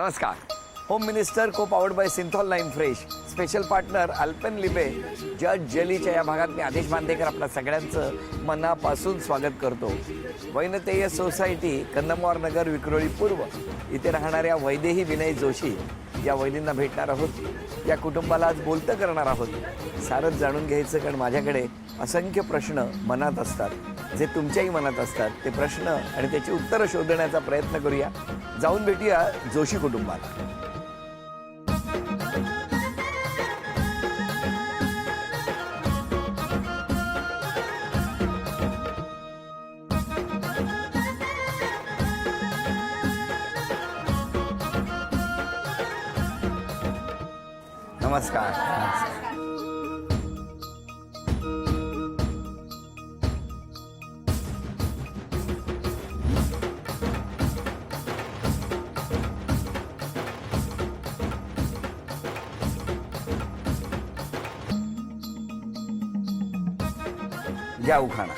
नमस्कार. Home minister co powered by Cinthol line fresh, special partner Alpenliebe, Juzt जेलीच्या या भागात मी आदेश बांदेकर आपल्या सगळ्यांचं मनापासून स्वागत करतो. वैनतेय सोसायटी, कंदमवार नगर, विक्रोळी पूर्व इथे राहणाऱ्या वैदेही विनय जोशी या वैदींना भेटणार आहोत. या कुटुंबाला आज बोलतं करणार आहोत. सारंच जाणून घ्यायचं, कारण माझ्याकडे असंख्य प्रश्न मनात असतात, जे तुमच्याही मनात असतात. ते प्रश्न आणि त्याची उत्तरं शोधण्याचा प्रयत्न करूया. जाऊन भेटूया जोशी कुटुंबाला. नमस्कार. घ्या उखाणा.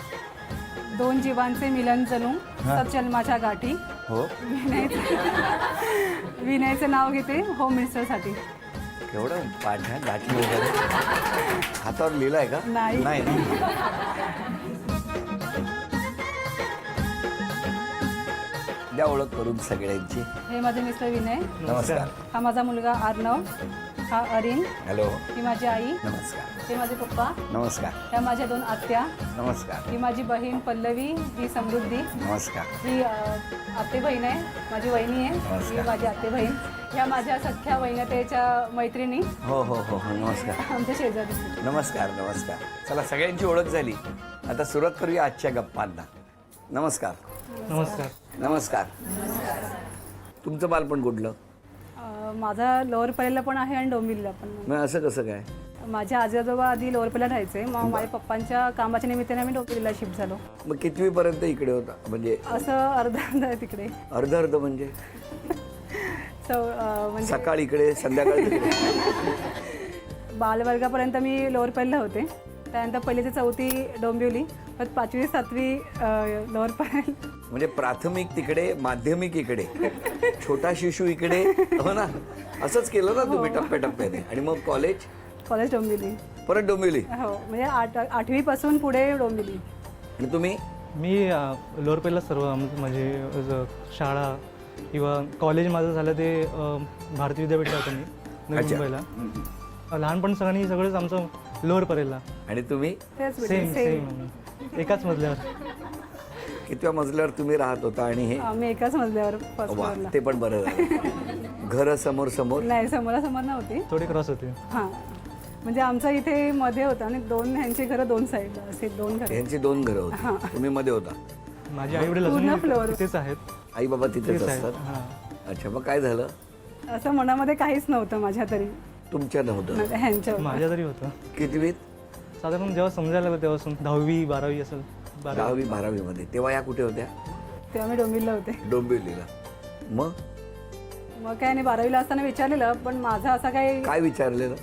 दोन जीवांचे मिलन जणू सत्जन्माच्या गाठी. हो, विनयचं नाव घेते होम मिनिस्टरसाठी. केवढं पाठ आहे, गाठी वगैरे हातावर लिहिलंय का? नाही. नाही. द्या ओळख करून सगळ्यांची. हे माझे मिस्टर विनय, नमस्कार. हा माझा मुलगा अर्णव, हा अरिन, हॅलो. ही माझी आई, नमस्कार. हे माझे पप्पा, नमस्कार. ह्या माझ्या दोन आत्या, नमस्कार. ही माझी बहीण पल्लवी, ही समृद्धी, नमस्कार. ही आते बहीण आहे, माझी वहिनी आहे, ही नमस्कार. माझी आते बहीण. ह्या माझ्या सख्या वैनतेच्या मैत्रिणी, हो हो हो हो, नमस्कार. आमच्या शेजारी. नमस्कार. नमस्कार. चला, सगळ्यांची ओळख झाली. आता सुरुवात करूया आजच्या गप्पांना. नमस्कार. नमस्कार. नमस्कार. तुमचं बालपण कुठलं? माझा लोअर परेला पण आहे आणि डोंबिवलीला पण. मग असं कसं काय? माझ्या आजोबा आधी लोअर परेला राहायचे, मग माझ्या पप्पांच्या कामाच्या निमित्ताने आम्ही डोंबिवलीला शिफ्ट झालो. मग कितवीपर्यंत इकडे होता? म्हणजे असं अर्धा आहे तिकडे. अर्ध अर्ध म्हणजे म्हणजे सकाळ इकडे, संध्याकाळ तिकडे. बालवर्गापर्यंत मी लोअर परेला होते. त्यानंतर पहिली ते चौथी डोंबिवली, परत 5वी 7वी लोअर परेल. म्हणजे प्राथमिक तिकडे, माध्यमिक इकडे, छोटा शिशु इकडे, हो ना? असंच केलं ना तुम्ही टप्प्याटप्प्याने. आणि मग कॉलेज डोंबिवली, परत डोंबिवली. हो, म्हणजे 8वी पुढे डोंबिवली. आणि तुम्ही? मी लोअरपेला सर्व म्हणजे शाळा किंवा कॉलेज माझं झालं ते भारतीय विद्यापीठला होतं मी, नवी मुंबईला. लहानपण सगळ्यांनी सगळंच आमचं लोअर परेलला. आणि तुम्ही? सेम सेम एकाच मजल्यावर. कितव्या मजल्यावर तुम्ही राहत होता? आणि हे आम्ही एकाच मजल्यावर फर्स्ट वा, फ्लोअरला. ते पण बरं झालं. घर समोर समोर? नाही, समोरासमोर नव्हती. थोडे क्रॉस होते. हां, म्हणजे आमचं इथे मध्ये होतं आणि दोन ह्यांची घरं दोन साईडला, असे दोन घरं. यांची दोन घरं होती, तुम्ही मध्ये होता. माझे आई वडील पूर्ण अजून फ्लोअर तिथेच आहेत. आई बाबा तिथेच तेच आहेत. असतात? हां. अच्छा, मग काय झालं? असं मनामध्ये काहीच नव्हतं माझ्या तरी. तुमच्या नव्हतं? ह्यांच्या होतं. माझ्या तरी होतं. कितवीत? साधारण जेव्हा समजायला लागलं तेव्हापासून 10वी 12वी असेल. 10वी 12वी मध्ये. तेव्हा या कुठे होत्या? तेव्हा मी डोंबिवलीला होते. डोंबिवलीला. मग मग काय नाही, 12वीला असताना विचारलेलं, पण माझं असं काही काय विचारलेलं?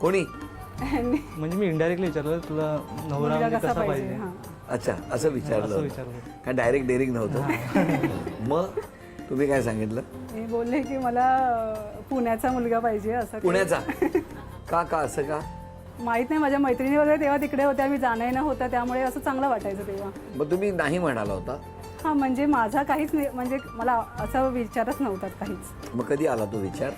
कोणी? ह्यांनी म्हणजे मी इनडायरेक्टली विचारलं तुला नवरा मुलगा म्हणजे कसा पाहिजे. पाहिजे. हां, अच्छा, असं विचारलं? असं विचारलं. काय डायरेक्ट डेअरिंग नव्हतं? मग तुम्ही काय सांगितलं? मी बोलले की मला पुण्याचा मुलगा पाहिजे असं. पुण्याचा? का असं का? माहीत नाही, माझ्या मैत्रिणी वगैरे तेव्हा तिकडे होत्या, मी जाणं येणं होतं, त्यामुळे असं चांगलं वाटायचं तेव्हा. मग तुम्ही नाही म्हणाला होता? हां, म्हणजे माझा काहीच नाही, म्हणजे मला असं विचारच नव्हतात काहीच. मग कधी आला तो विचार?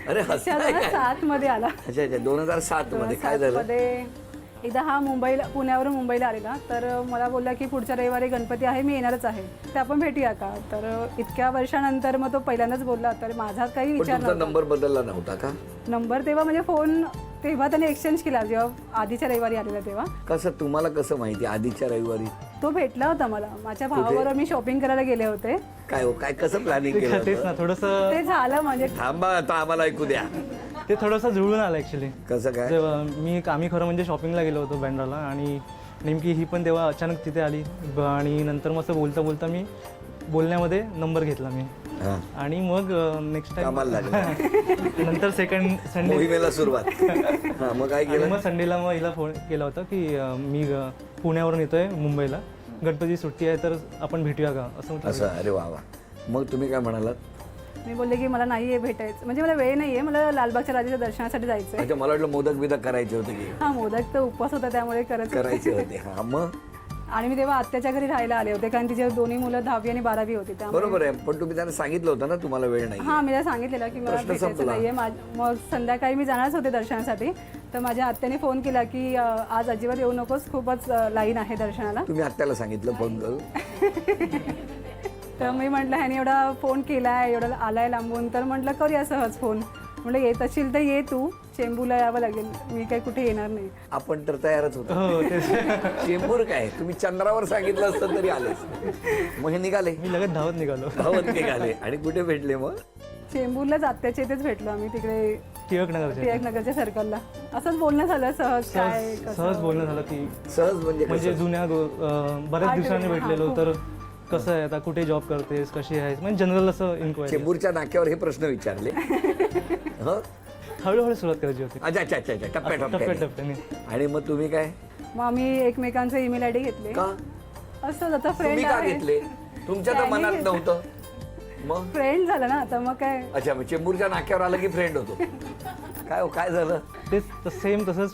अरे हसताय काय? 2007 मध्ये आला. अच्छा अच्छा, 2007 मध्ये. काय झालं? मध्ये एकदा हा पुण्यावरून मुंबईला आलेला, तर मला बोलला की पुढच्या रविवारी गणपती आहे, मी येणारच आहे, तर आपण भेटूया का? तर इतक्या वर्षानंतर मग तो पहिल्यांदाच बोलला, तर माझा काही पण विचार तुमचा नव्हता. नंबर बदलला नव्हता का? नंबर तेव्हा म्हणजे फोन तेव्हा त्याने एक्सचेंज केला, जेव्हा आधीच्या रविवारी आलेला तेव्हा. कसं, तुम्हाला कसं माहिती आधीच्या रविवारी? तो भेटला होता मला, माझ्या भावाबरोबर मी शॉपिंग करायला गेले होते. काय हो, काय कसं प्लॅनिंग केलं तेच होतं? ना थोडंसं ते झालं म्हणजे. थांबा, आता आम्हाला ऐकू द्या. ते थोडंसं जुळून आलं ॲक्च्युली. कसं काय? जेव्हा आम्ही खरं म्हणजे शॉपिंगला गेलो होतो बँड्राला, आणि नेमकी ही पण तेव्हा अचानक तिथे आली. आणि नंतर मग असं बोलता बोलता मी बोलण्यामध्ये नंबर घेतला मी. हां. आणि मग नेक्स्ट टाइम कामाला लागलं. नंतर सेकंड संडे मोहिमेला सुरुवात. हां, मग काय केलं? मग संडेला मग हिला फोन केला होता की मी पुण्यावरून येतोय मुंबईला, गणपती सुट्टी आहे तर आपण भेटूया का असं म्हटलं. असं? अरे वा वा. मग तुम्ही काय म्हणालात? मी बोलले की मला नाही आहे भेटायचं, म्हणजे मला वेळ नाही आहे, मला लालबागच्या राजाच्या दर्शनासाठी जायचं आहे. अच्छा, मला वाटलं मोदक बिदक करायचे होते की हा, मोदक तर उपवास होता त्यामुळे करत होते. करायचे होते. हा मग आणि मी तेव्हा आत्याच्या घरी राहायला आले होते, कारण तिचे दोन्ही मुलं 10वी आणि 12वी होती. त्यामुळे बरोबर आहे, पण तुम्ही त्यांना सांगितलं होतं ना तुम्हाला वेळ नाही. हां, मी त्याला सांगितलेलं की मला प्रश्न भेटायचं संपला. नाहीये. मग संध्याकाळी मी जाणारच होते दर्शनासाठी, तर माझ्या आत्याने फोन केला की आज अजिबात येऊ नकोस, खूपच लाईन आहे दर्शनाला. तुम्ही आत्याला सांगितलं फोन करून? तर मी म्हटलं ह्याने एवढा फोन केलाय, एवढा आलाय लांबून, तर म्हटलं करूया सहज फोन. म्हटलं येत असशील तर ये, तू चेंबूरला यावं लागेल, मी काही कुठे येणार नाही. आपण तर तयारच होतो. हो तेच. चेंबूर काय, तुम्ही चंद्रावर सांगितलं असतं तरी आलेच. मग हे निघाले, मी लगेच धावत निघालो. धावत निघाले. आणि कुठे भेटले मग? चेंबूरलाच आत्याच्या इथेच भेटलो आम्ही, तिकडे टिळकनगरच्या टिळकनगरच्या सर्कलला. असंच बोलणं झालं सहज, काय सहज बोलणं झालं की सहज म्हणजे म्हणजे कसं? जुन्या बऱ्याच दिवसांनी भेटलेलो, तर कसं आहे आता, कुठे जॉब करतेस, कशी आहेस, म्हणजे जनरल असं इन्क्वायरी. चेंबूरच्या नाक्यावर हे प्रश्न विचारले? हं? हळूहळू सुरुवात करायची होती, अच्छा अच्छा अच्छा अच्छा, टप्प्याटप्प्याने. टप्प्याटप्प्याने. आणि मग तुम्ही काय मग आम्ही एकमेकांचे ईमेल आयडी घेतले. का असं आता तुम्ही फ्रेंड का आहे, घेतले? तुमच्या तर त्याने मनात घेतलं. नव्हतं. मग फ्रेंड झालं ना आता, मग काय. अच्छा, मग चेंबूरच्या नाक्यावर आलं की फ्रेंड होतो. काय हो, काय झालं तेच सेम तसंच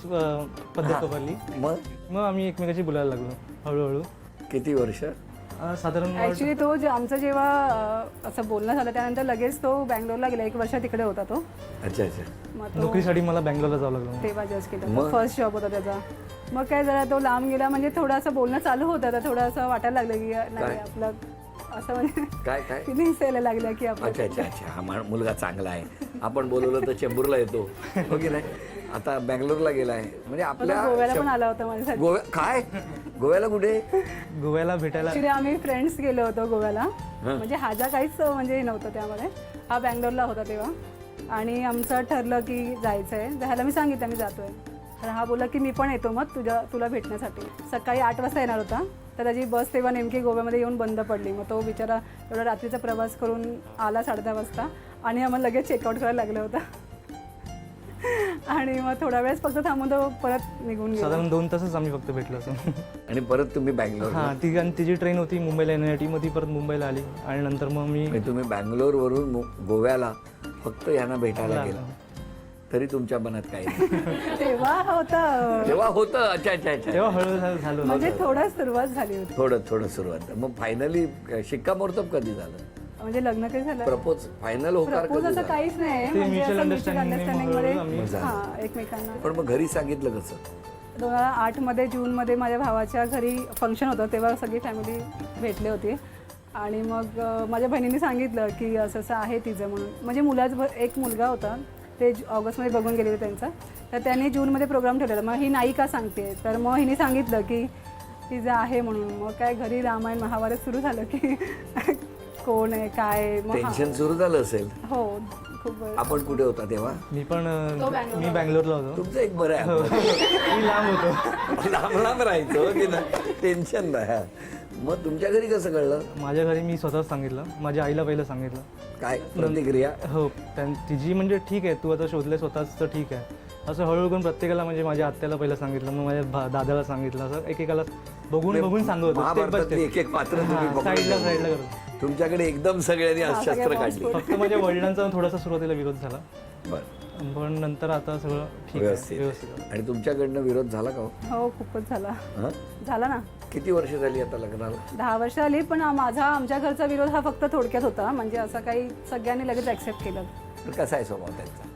पद्धत वापरली. मग? मग आम्ही एकमेकाशी बोलायला लागलो हळूहळू. किती वर्ष? साधारण ऍक्च्युली तो आमचं जेव्हा असं बोलणं झालं त्यानंतर लगेच तो बँगलोरला गेला, 1 वर्ष तिकडे होता तो. अच्छा अच्छा. मग तो नोकरीसाठी मला बँगलोरला जावं लागलं. तेव्हा जस्ट केलं, फर्स्ट जॉब होता त्याचा. मग काय जरा तो लांब गेला, म्हणजे थोडं असं बोलणं चालू होतं, तर थोडं असं वाटायला लागलं की नाही आपलं असं, म्हणजे काय काय? फिलिंग्स यायला लागल्या की आपण. अच्छा अच्छा अच्छा, हा मुलगा चांगला आहे, आपण बोलवलं तर चेंबूरला येतो, हो की नाही? आता बँगलोरला गेलाय म्हणजे आपल्या गोव्याला पण आला होता माझ्यासाठी. गोव्या काय? गोव्याला कुठे? गोव्याला भेटायला. ऍक्च्युली आम्ही फ्रेंड्स गेलो होतो गोव्याला, म्हणजे हाजा काहीच म्हणजे हे नव्हतं त्यामध्ये. हा बँगलोरला होता तेव्हा, आणि आमचं ठरलं की जायचं आहे. ह्याला मी सांगितलं मी जातोय, तर हा बोलला की मी पण येतो मग तुला भेटण्यासाठी. सकाळी 8 वाजता येणार होता, तर त्याची बस तेव्हा नेमकी गोव्यामध्ये येऊन बंद पडली. मग तो बिचारा एवढा रात्रीचा प्रवास करून आला 10:30 वाजता, आणि आम्हाला लगेच चेकआउट करायला लागलं होतं. आणि मग थोडा वेळच फक्त थांबून तो परत निघून गेला. साधारण 2 तासच आम्ही फक्त भेटलो असं. आणि परत तुम्ही बँगलोर? हां, तिची ट्रेन होती मुंबईला येण्यासाठी, मग ती परत मुंबईला आली, आणि नंतर मग मी तुम्ही बँगलोरवरून गोव्याला फक्त यांना भेटायला गेला, तरी तुमच्या मनात काय नाही? तेव्हा होतं, तेव्हा होतं. अच्छा अच्छा अच्छा. तेव्हा हळूहळू झालं. म्हणजे थोडं सुरुवात झाली होती. थोडं सुरुवात. मग फायनली शिक्कामोर्तब कधी झालं? म्हणजे लग्न काही झालं, प्रपोज फायनल होकार प्रपोज कधी असं झालं? काहीच नाही, ते म्हणजे mutual असं mutual understanding understanding मध्ये मध्ये आम्ही झालं. हां एकमेकांना. पण मग घरी सांगितलं कसं? 2008 मध्ये जूनमध्ये माझ्या भावाच्या घरी फंक्शन होतं, तेव्हा सगळी फॅमिली भेटले होते. आणि मग माझ्या बहिणीने सांगितलं की असं असं आहे तिचं म्हणून. म्हणजे एक मुलगा होता, ते ऑगस्टमध्ये बघून गेलेले त्यांचा, तर त्यांनी जूनमध्ये प्रोग्राम ठेवलेला. मग ही नाही का सांगते, तर मग हिने सांगितलं की तिचं आहे म्हणून. मग काय घरी रामायण महाभारत सुरू झालं की कोण आहे काय. मग टेन्शन सुरू झालं असेल. हो खूप. आपण कुठे होता तेव्हा? मी बँगलोरला होतो. तुमचं एक बरं आहे, मी लांब होतो. लांब लांब राहायचो की ना, टेन्शन नाही. मग तुमच्या घरी कसं कळलं? माझ्या घरी मी स्वतःच सांगितलं, माझ्या आईला पहिलं सांगितलं. काय प्रतिक्रिया? हो, तिची म्हणजे ठीक आहे, तू आता शोधले स्वतःच तर ठीक आहे, असं हळूहळू करून प्रत्येकाला, म्हणजे माझ्या आत्याला पहिलं सांगितलं, मग माझ्या दादाला सांगितलं, असं एकेकाला बघून सांगत होतो. महाभारतातली एक एक पात्र तुम्ही साईडला पकडलं. करतो. तुमच्याकडे एकदम सगळ्यांनी शस्त्र काढली. फक्त माझ्या वडिलांचा थोडासा सुरुवातीला विरोध झाला, बरं, पण नंतर आता सगळं ठीक आहे, व्यवस्थित. आणि तुमच्याकडनं विरोध झाला का? हो खूपच झाला. हं? झाला ना. किती वर्ष झाली आता लग्नाला? 10 वर्ष आली. पण आमच्या घरचा विरोध हा फक्त थोडक्यात होता, म्हणजे असं काही सगळ्यांनी लगेच ॲक्सेप्ट केलं. तर कसा आहे स्वभाव त्यांचा?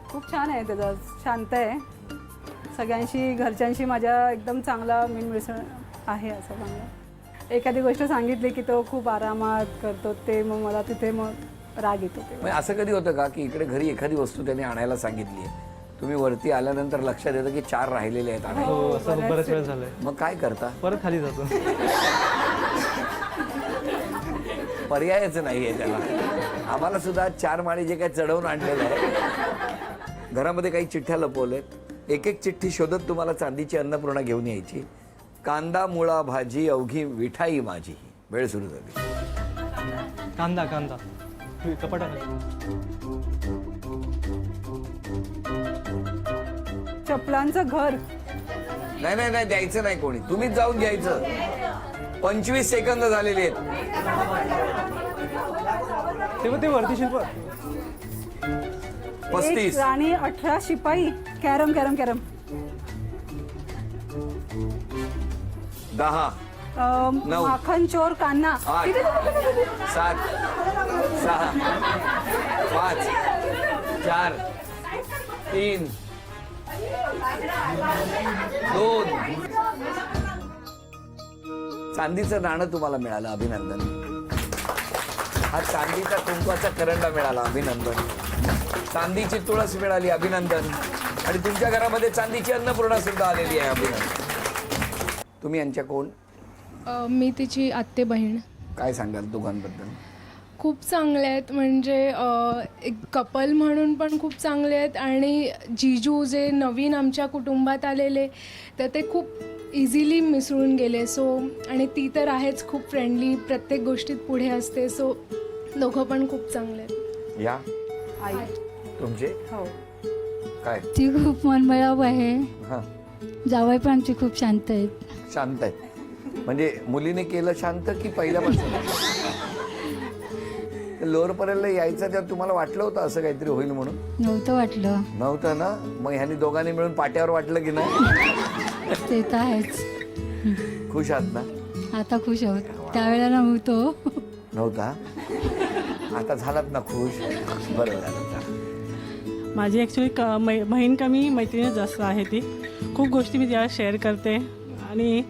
खूप छान आहे त्याचा, शांत आहे, सगळ्यांशी घरच्यांशी माझ्या एकदम चांगला मिळमिसळ आहे असं चांगलं. एखादी गोष्ट सांगितली की तो खूप आरामात करतो, ते मग मला तिथे मग राग येतो. ते म्हणजे असं कधी होतं का की इकडे घरी एखादी वस्तू त्याने आणायला सांगितली आहे, तुम्ही वरती आल्यानंतर लक्षात येतं की 4 राहिलेले आहेत आणायला, हो, असं बऱ्याच वेळ झालंय. मग काय करता? परत खाली जातो. पर्यायच नाही आहे त्याला. आम्हाला सुद्धा 4 माळी जे काही चढवून आणलेलं आहे, घरामध्ये काही चिठ्ठ्या लपवलेत, एक एक चिठ्ठी शोधत तुम्हाला चांदीची अन्नपूर्णा घेऊन यायची. कांदा मुळा भाजी अवघी विठाई माझी. वेळ सुरू झाली. कांदा कपाटा. चपलांचं घर. नाही द्यायचं नाही कोणी, तुम्हीच जाऊन घ्यायचं. 25 सेकंद झालेले आहेत. तेव्हा ते वरती शिल्प 35. राणी 18 शिपाई. Carrom carrom carrom. 10 9 माखन चोर कान्हा. 8 7 6 5 4 3 2. चांदीचं नाणं तुम्हाला मिळालं, अभिनंदन. हा चांदीचा कुंकवाचा करंडा मिळाला, अभिनंदन. चांदीची तुळस मिळाली, अभिनंदन. आणि तुमच्या घरामध्ये चांदीची अन्नपूर्णा सुद्धा आलेली आहे, अभिनंदन. तुम्ही यांच्या कोण? मी तिची आत्ते बहीण. काय सांगाल दोघांबद्दल? खूप चांगले आहेत, म्हणजे एक कपल म्हणून पण खूप चांगले आहेत. आणि जीजू जे नवीन आमच्या कुटुंबात आलेले, तर ते खूप इझिली मिसळून गेले. सो आणि ती तर आहेच खूप फ्रेंडली, प्रत्येक गोष्टीत पुढे असते. सो दोघं पण खूप चांगले आहेत. या आई. तुमचे हो. काय? ती खूप मनमिळावू आहे. हां, जावई पण आमची खूप शांत आहेत. शांत आहे. म्हणजे मुलीने केलं शांत की पहिल्यापासून? लोअरपर्यंत यायचं तेव्हा तुम्हाला वाटलं होतं असं काहीतरी होईल म्हणून? नव्हतं वाटलं. नव्हतं ना? मग ह्यांनी दोघांनी मिळून पाट्यावर वाटलं की नाही? ते तर आहेच. खुश आहात ना? आता खुश आहोत. त्यावेळेला नव्हतो. नव्हता? आता झालात ना खुश? बरं झालं. माझी ॲक्च्युली बहीण कमी, मैत्रिणी जास्त आहे. ती खूप गोष्टी मी जेव्हा शेअर करते. आणि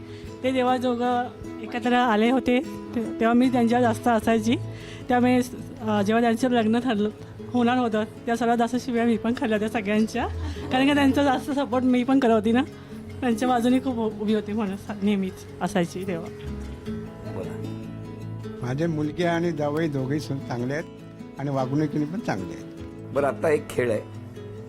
ते जेव्हा दोघं एकत्र आले होते तेव्हा मी त्यांच्यावर जास्त असायची. त्यामुळे जेव्हा त्यांचं लग्न ठरलं होणार होतं त्या सर्वात जास्त शिव्या मी पण खाल्ल्या होत्या सगळ्यांच्या. कारण की त्यांचा जास्त सपोर्ट मी पण करत होती ना, त्यांच्या बाजूने खूप उभी होती म्हणून नेहमीच असायची तेव्हा. माझे मुलगी आणि जावई दोघेही चांगले आहेत आणि वागणुकीने पण चांगले आहेत. बरं, आता एक खेळ आहे.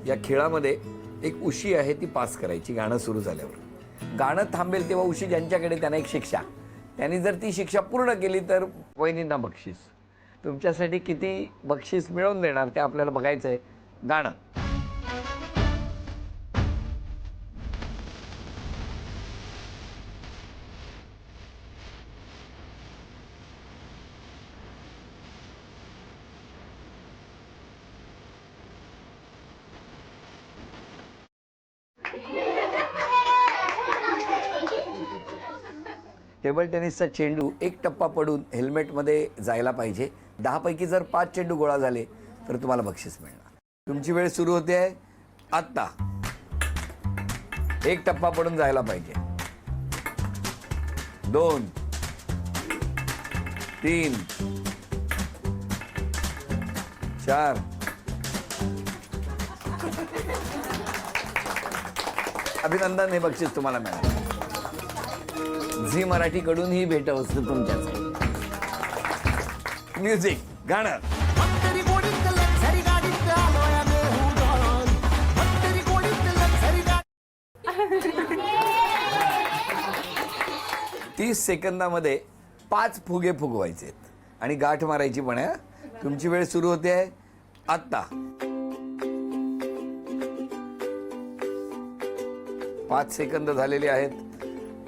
या खेळामध्ये एक उशी आहे, ती पास करायची गाणं सुरू झाल्यावर. गाणं थांबेल तेव्हा उशी ज्यांच्याकडे त्यांना एक शिक्षा. त्यांनी जर ती शिक्षा पूर्ण केली तर वहिनींना बक्षीस. तुमच्यासाठी किती बक्षीस मिळवून देणार ते आपल्याला बघायचं आहे. गाणं. टेबल टेनिसचा चेंडू एक टप्पा पडून हेल्मेटमध्ये जायला पाहिजे. 10 पैकी जर 5 चेंडू गोळा झाले तर तुम्हाला बक्षीस मिळणार. तुमची वेळ सुरू होते आहे आत्ता. एक टप्पा पडून जायला पाहिजे. 2 3 4. अभिनंदन, हे बक्षीस तुम्हाला मिळालं. झी मराठीकडून ही भेटवस्तू तुमच्यासाठी. म्युझिक, गाणं. तीस सेकंदामध्ये 5 फुगे फुगवायचे आहेत आणि गाठ मारायची पण आहे. तुमची वेळ सुरू होते आहे आत्ता. 5 सेकंद झालेले आहेत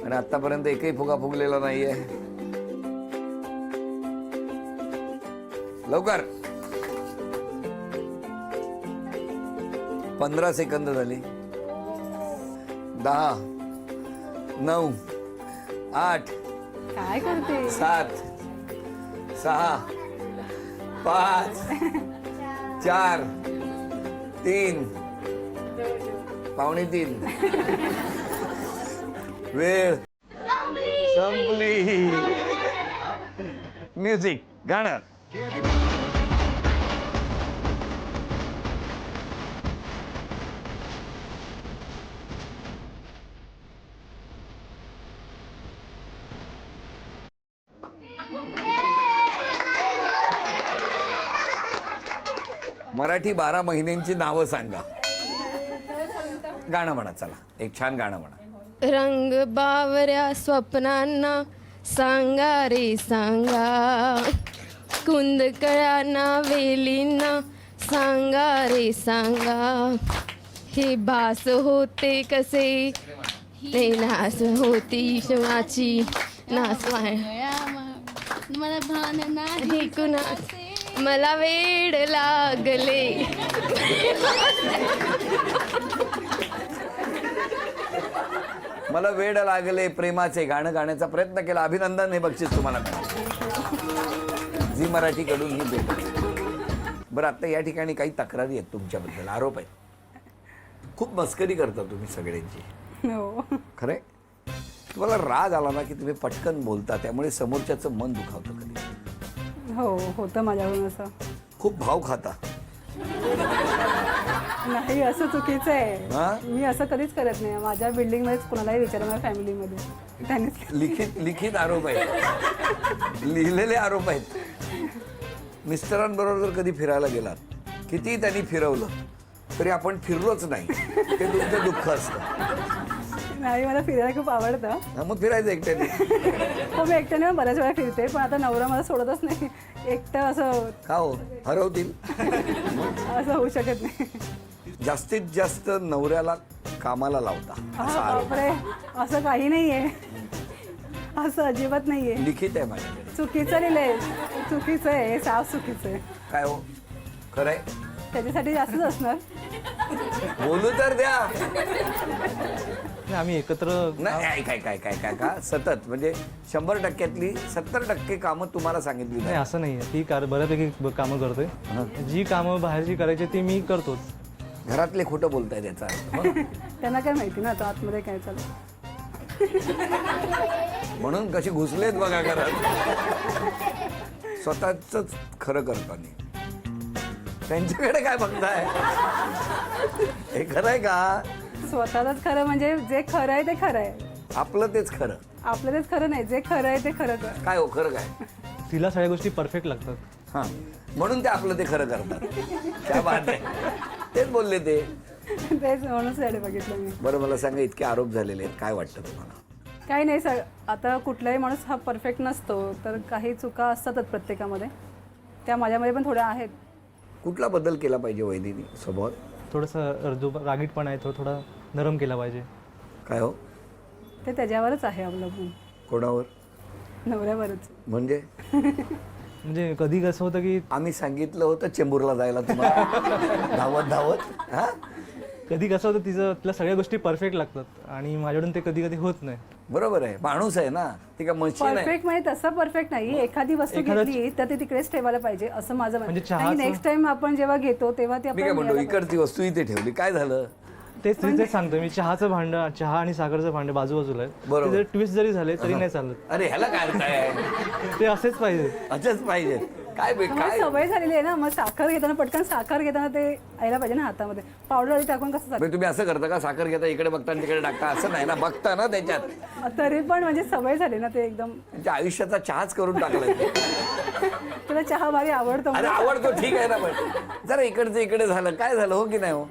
आणि आतापर्यंत एकही फुगा फुगलेला नाहीये. लवकर. 15 सेकंद झाली. 10 9 8 काय करते? 7 6 5 4 3 2:45. वेळ संपली. म्युझिक, गाणं. मराठी 12 महिन्यांची नावं सांगा. गाणं म्हणा. चला, एक छान गाणं म्हणा. रंग बावऱ्या स्वप्नांना सांगा रे सांगा, कुंदकळ्यांना वेलींना सांगा रे सांगा. हे भास होते कसे, ते नास होती शिवाची नास मला भान नाही हे कुणाचे मला वेड लागले. मला वेड लागले प्रेमाचे गाणं गाण्याचा प्रयत्न केला. अभिनंदन, हे बक्षीस तुम्हाला मिळालं झी मराठीकडून ही भेट. बरं, आता या ठिकाणी काही तक्रारी आहेत तुमच्याबद्दल, आरोप आहेत. खूप मस्करी करता तुम्ही सगळ्यांची. हो. खरंय? तुम्हाला राग आला ना की तुम्ही पटकन बोलता, त्यामुळे समोरच्याचं मन दुखावतं कधी. हो, होतं माझ्याकडून असं. खूप भाव खाता. नाही, असं चुकीचं हा? आहे. मी असं कधीच करत नाही. माझ्या बिल्डिंगमध्येच कुणालाही विचारा, माझ्या फॅमिलीमध्ये त्यांनीच. लिखित आरोप आहेत, लिहिलेले आरोप आहेत. मिस्टरांबरोबर जर कधी फिरायला गेलात, कितीही त्यांनी फिरवलं तरी आपण फिरलोच नाही, ते तुमचं दुःख असतं. नाही, मला फिरायला खूप आवडतं. हा, मग फिरायचं एकट्याने. हो, मी एकट्याने बऱ्याच वेळा फिरते, पण आता नवरा मला सोडतच नाही. एकटं असं का हो, हरवतील. असं होऊ शकत नाही. जास्तीत जास्त नवऱ्याला कामाला लावता असा हा, आरोप बापरे, असं काही नाहीये. असं अजिबात नाहीये. लिखित आहे माझ्याकडे. चुकीचं लिहिलंय. चुकीचं आहे, हे साफ चुकीचं आहे. काय हो, खरंय? त्याच्यासाठी जास्तच असणार. बोलू तर द्या. नाही, आम्ही एकत्र नाही, काय का सतत म्हणजे 100%तली 70% कामं तुम्हाला सांगितली नाही, नाही. असं नाही आहे. ती बऱ्यापैकी कामं करतोय. जी कामं बाहेरची करायची ती मी करतोच. घरातले खोटं बोलताय त्याचा अर्थ. त्यांना काय माहिती ना आता आतमध्ये काय चालू. म्हणून कशी घुसलेत बघा घरात. स्वतःच खरं करताना त्यांच्याकडे काय बघताय? हे खरं आहे का? स्वतःच खरं म्हणजे जे खरं आहे ते खरं आहे. आपलं तेच खरं. आपलं तेच खरं नाही, जे खरं आहे ते खरं. काय हो, खरं काय? तिला सगळ्या गोष्टी परफेक्ट लागतात. हां, म्हणून ते आपलं ते खरं करतात. त्या बात आहे, तेच बोलले ते. तेच म्हणूनच याडे बघितलं मी. बरं, मला सांगा, इतके आरोप झालेले आहेत, काय वाटतं तुम्हाला? काही नाही सर, आता कुठलाही माणूस हा परफेक्ट नसतो, तर काही चुका असतातच प्रत्येकामध्ये. त्या माझ्यामध्ये पण थोड्या आहेत. कुठला बदल केला पाहिजे वहिनीने स्वभावात? थोडंसं जो रागीटपणा आहे तो थोडा नरम केला पाहिजे. काय हो? ते त्याच्यावरच आहे अवलंबून, कोणावर? नवऱ्यावरच. म्हणजे म्हणजे कधी कसं होतं की आम्ही सांगितलं होतं चेंबूरला जायला तुम्हाला धावत हा. कधी कसं होतं तिला सगळ्या गोष्टी परफेक्ट लागतात आणि माझ्याकडून ते कधी कधी होत नाही. बरोबर आहे, माणूस आहे ना, ती काय मशीन आहे. परफेक्ट म्हणजे तसं परफेक्ट नाही. एखादी वस्तू घेतली तर ती तिकडेच ठेवायला पाहिजे असं माझं म्हणजे म्हणणं. नेक्स्ट टाइम आपण जेव्हा घेतो तेव्हा ती मी काय म्हणतो, आपण इकडची वस्तू इथे ठेवली, काय झालं? तेच सांगतो मी. चहाचं भांडं, चहा आणि साखरचं भांडं बाजूबाजूला आहे. बरोबर. ते जर ट्विस्ट जरी झाले तरी नाही चालत. अरे ह्याला काय अर्थ आहे? ते असेच पाहिजे. असंच पाहिजे. काय काय सवय झालेली आहे ना. मग साखर घेताना पटकन साखर घेताना ते यायला पाहिजे ना हातामध्ये. पावडर आधी टाकून कसं म्हणजे तुम्ही असं करता का? साखर घेता इकडे बघता आणि तिकडे टाकता असं नाही ना, बघता ना त्याच्यात. तरी पण म्हणजे सवय झाली ना ते एकदम. त्यांच्या आयुष्याचा चहाच करून टाकलाय. तुला चहा भारी आवडतो. अरे आवडतो, ठीक आहे ना, पण जरा इकडचं इकडे झालं, काय झालं हो की नाही हो?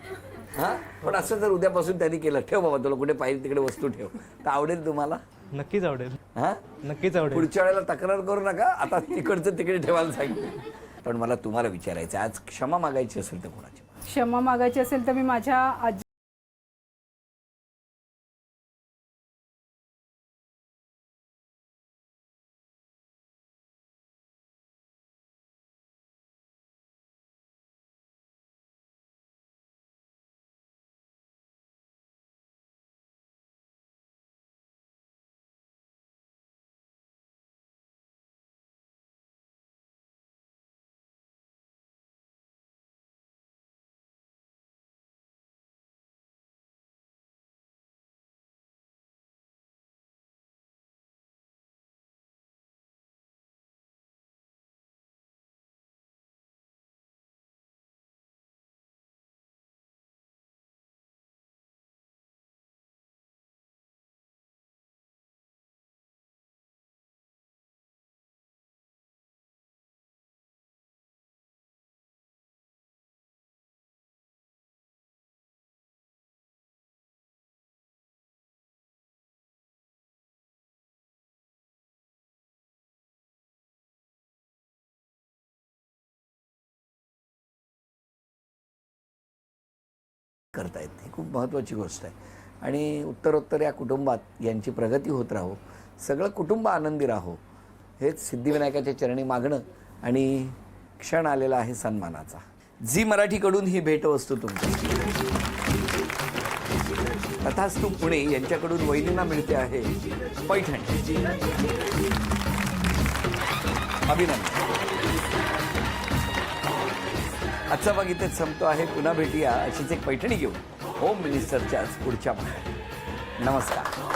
हा, पण असं जर उद्यापासून त्यांनी केलं, ठेव बाबा तुला कुठे पाहिजे तिकडे वस्तू ठेव, तर आवडेल तुम्हाला? नक्कीच आवडेल. हा, नक्कीच आवडेल. पुढच्या वेळेला तक्रार करू नका, आता तिकडचं तिकडे ठेवायला सांगितलं. पण मला तुम्हाला विचारायचं, आज क्षमा मागायची असेल तर कोणाची? क्षमा मागायची असेल तर मी माझ्या आजी करता येत नाही, खूप महत्त्वाची गोष्ट आहे. आणि उत्तरोत्तर या कुटुंबात यांची प्रगती होत राहो, सगळं कुटुंब आनंदी राहो, हेच सिद्धिविनायकाच्या चरणी मागणं आणि क्षण आलेला आहे सन्मानाचा. झी मराठीकडून ही भेटवस्तू तुमची. तथास्तु पुणे यांच्याकडून वहिनींना मिळते आहे पैठणी. अभिनंदन. आजचा भाग इथेच संपतो आहे. पुन्हा भेटूया अशीच एक पैठणी घेऊन होम मिनिस्टरच्याच पुढच्या भागात. नमस्कार.